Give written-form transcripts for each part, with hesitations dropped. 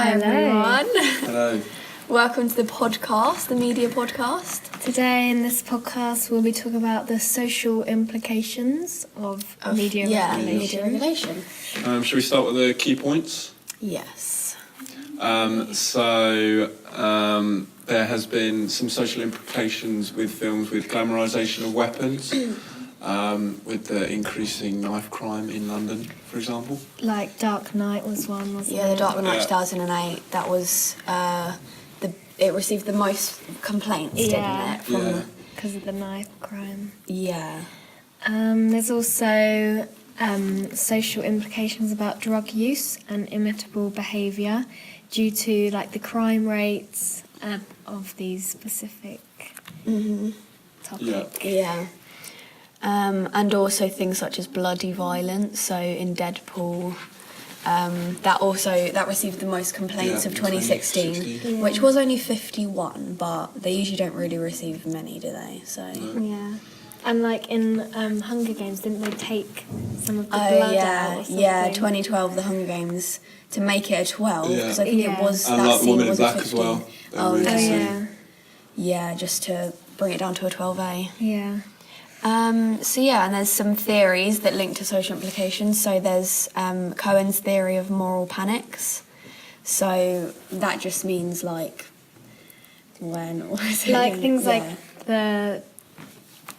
everyone. Hello. Welcome to the podcast, the media podcast. Today in this podcast we'll be talking about the social implications of media regulation. Media regulation. Should we start with the key points? Yes. There has been some social implications with films with glamorisation of weapons, with the increasing knife crime in London, for example. Like Dark Knight was one, wasn't it? Yeah, The Dark Knight 2008. That was it received the most complaints, didn't it? Because of the knife crime. Yeah. There's also social implications about drug use and imitable behaviour due to like the crime rates of these specific topic. Yeah. And also things such as bloody violence. So in Deadpool, that received the most complaints of 2016, which was only 51, but they usually don't really receive many, do they? So Yeah. And like in Hunger Games, didn't they take some of the blood out or something? Yeah, 2012, the Hunger Games, to make it a 12, because I think it was, and that like scene Woman in was Black a as 15. well. yeah. Yeah, just to bring it down to a 12A. Yeah. And there's some theories that link to social implications. So there's Cohen's theory of moral panics. So that just means like things like the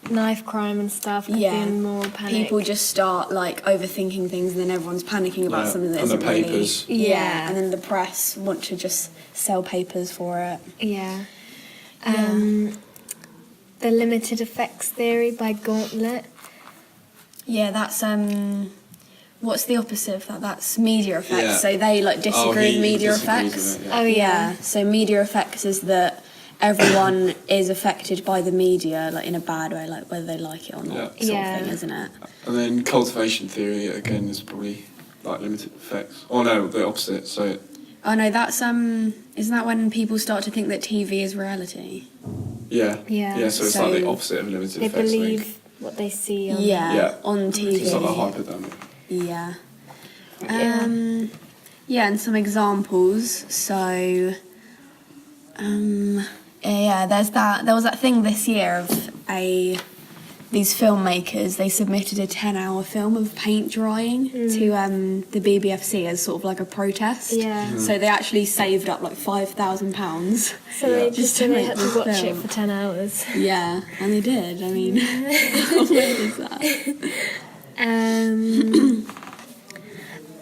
knife crime and stuff could be in moral panic. People just start like overthinking things, and then everyone's panicking about something that and isn't the papers. really. And then the press want to just sell papers for it. Yeah. The limited effects theory by Gauntlet. Yeah, that's what's the opposite of that? That's media effects. Yeah. So they like disagree with media disagrees effects. with it, Oh yeah. So media effects is that everyone is affected by the media, like in a bad way, like whether they like it or not, sort of thing, isn't it? And then cultivation theory, again, is probably like limited effects. Oh no, the opposite. So Oh no, that's isn't that when people start to think that TV is reality? Yeah. So it's like the opposite of limited They effects. believe what they see on on TV. It's like a hypodermic. Yeah. And some examples. So, there was that thing this year of these filmmakers. They submitted a 10-hour film of paint drying to the BBFC as sort of like a protest. Yeah. So they actually saved up like £5,000. So they Just to they make had to this watch film. it for 10 hours. Yeah, and they did. I mean, how weird is that?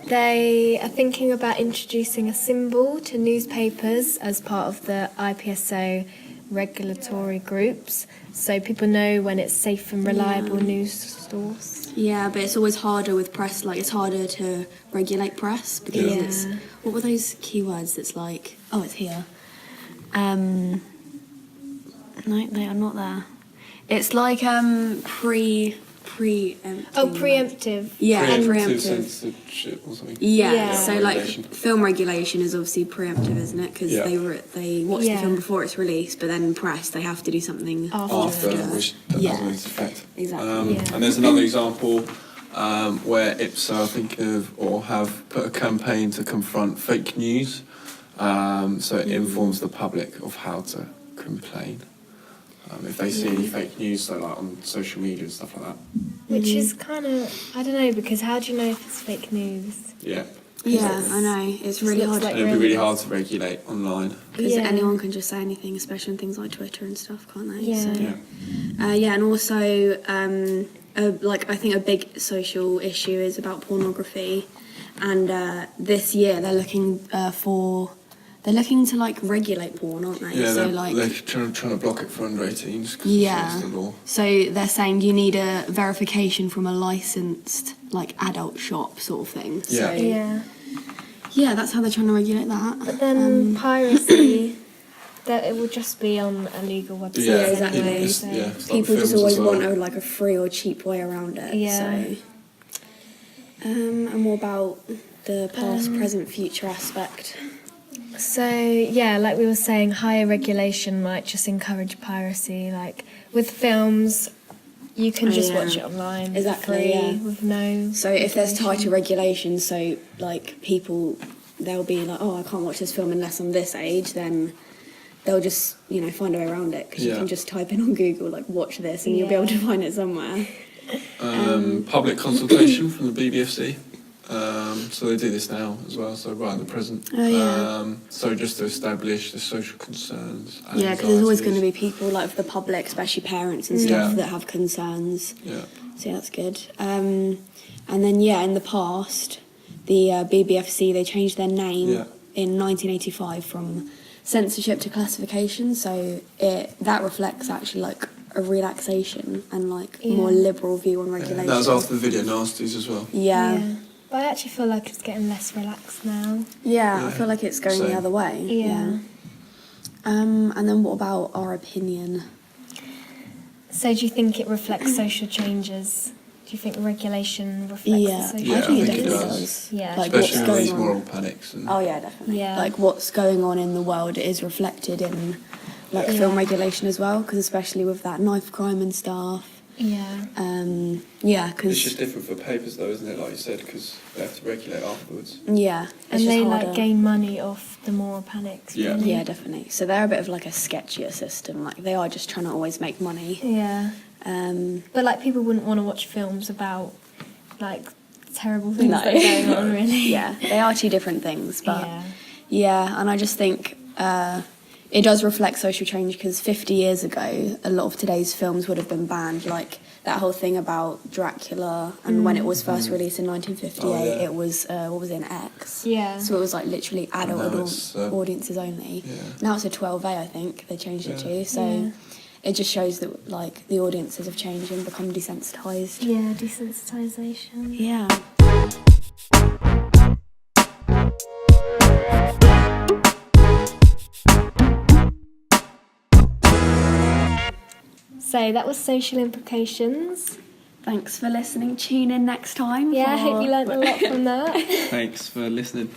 They are thinking about introducing a symbol to newspapers as part of the IPSO regulatory groups, so people know when it's safe and reliable news source. Yeah, but it's always harder with press. Like, it's harder to regulate press because it's... What were those keywords that's like... Oh, it's here. No, they are not there. It's like preemptive. Oh, preemptive. Yeah, Preemptive preemptive. censorship or something. Yeah, so like Regulation. film regulation is obviously preemptive, isn't it? Because they watch the film before it's released, but then press, they have to do something After, which that has a limited effect. Exactly. And there's another example where IPSO are thinking of or have put a campaign to confront fake news, so it informs the public of how to complain. If they see any fake news, so like on social media and stuff like that. Which is kind of, I don't know, because how do you know if it's fake news? Yeah. Yeah, I know. It's really hard. like It'd be really hard to regulate online. Because anyone can just say anything, especially on things like Twitter and stuff, can't they? Yeah. So, and also, I think a big social issue is about pornography, and this year they're looking to like regulate porn, aren't they? Yeah, so they're trying to block it for under 18s. Yeah. The law. So they're saying you need a verification from a licensed like adult shop sort of thing. Yeah. So, yeah, that's how they're trying to regulate that. But then piracy, that it would just be on illegal websites. Yeah, exactly. Anyway, It's- so. yeah, it's like People just films always as well. want a free or cheap way around it. Yeah. So, and what about the past, present, future aspect? So, yeah, like we were saying, higher regulation might just encourage piracy. Like, with films, you can just watch it online Exactly, for free yeah. with no... So if there's tighter regulations, so, like, people they'll be like, oh, I can't watch this film unless I'm this age, then they'll just, find a way around it, because you Yeah. can just type in on Google, like, watch this, and you'll be able to find it somewhere. Public consultation from the BBFC. So they do this now as well, so right in the present. Oh, yeah. So just to establish the social concerns. And Yeah, because there's always going to anxieties. be people, like, the public, especially parents and stuff, Yeah. that have concerns. Yeah. So yeah, that's good. And then, in the past, the BBFC, they changed their name Yeah. in 1985 from censorship to classification. So that reflects actually like a relaxation and like more Yeah. liberal view on regulation. That was after the video nasties as well. Yeah. But I actually feel like it's getting less relaxed now. Yeah, I Yeah. feel like it's going the Same. other way. Yeah. And then what about our opinion? So do you think it reflects social changes? Do you think regulation reflects the Yeah, social Yeah, I think it think it definitely does. does. Yeah. Like Especially what's with these going moral on. panics. And Oh yeah, definitely. Yeah. Like what's going on in the world is reflected in like Yeah. film regulation as well, because especially with that knife crime and stuff. Yeah. Yeah, It's because just different for papers though, isn't it? Like you said, because they have to regulate afterwards. yeah, it's And just they harder. like gain money off the moral panics. Yeah. really. Yeah, definitely. So they're a bit of like a sketchier system. Like they are just trying to always make money. Yeah. But like people wouldn't want to watch films about like terrible things No. that are going on, really. Yeah, they are two different things. But Yeah. yeah, and I just think it does reflect social change, because 50 years ago, a lot of today's films would have been banned. Like that whole thing about Dracula, and when it was first released in 1958, Oh, yeah. it was what was it, an X? Yeah. So it was like literally adult now it's, audiences only. yeah. Now it's a 12A, I think they changed it Yeah. to. So Yeah. it just shows that like the audiences have changed and become desensitized. Yeah, desensitisation. Yeah. So that was social implications. Thanks for listening. Tune in next time. Yeah, I for- hope you learnt a lot from that. Thanks for listening.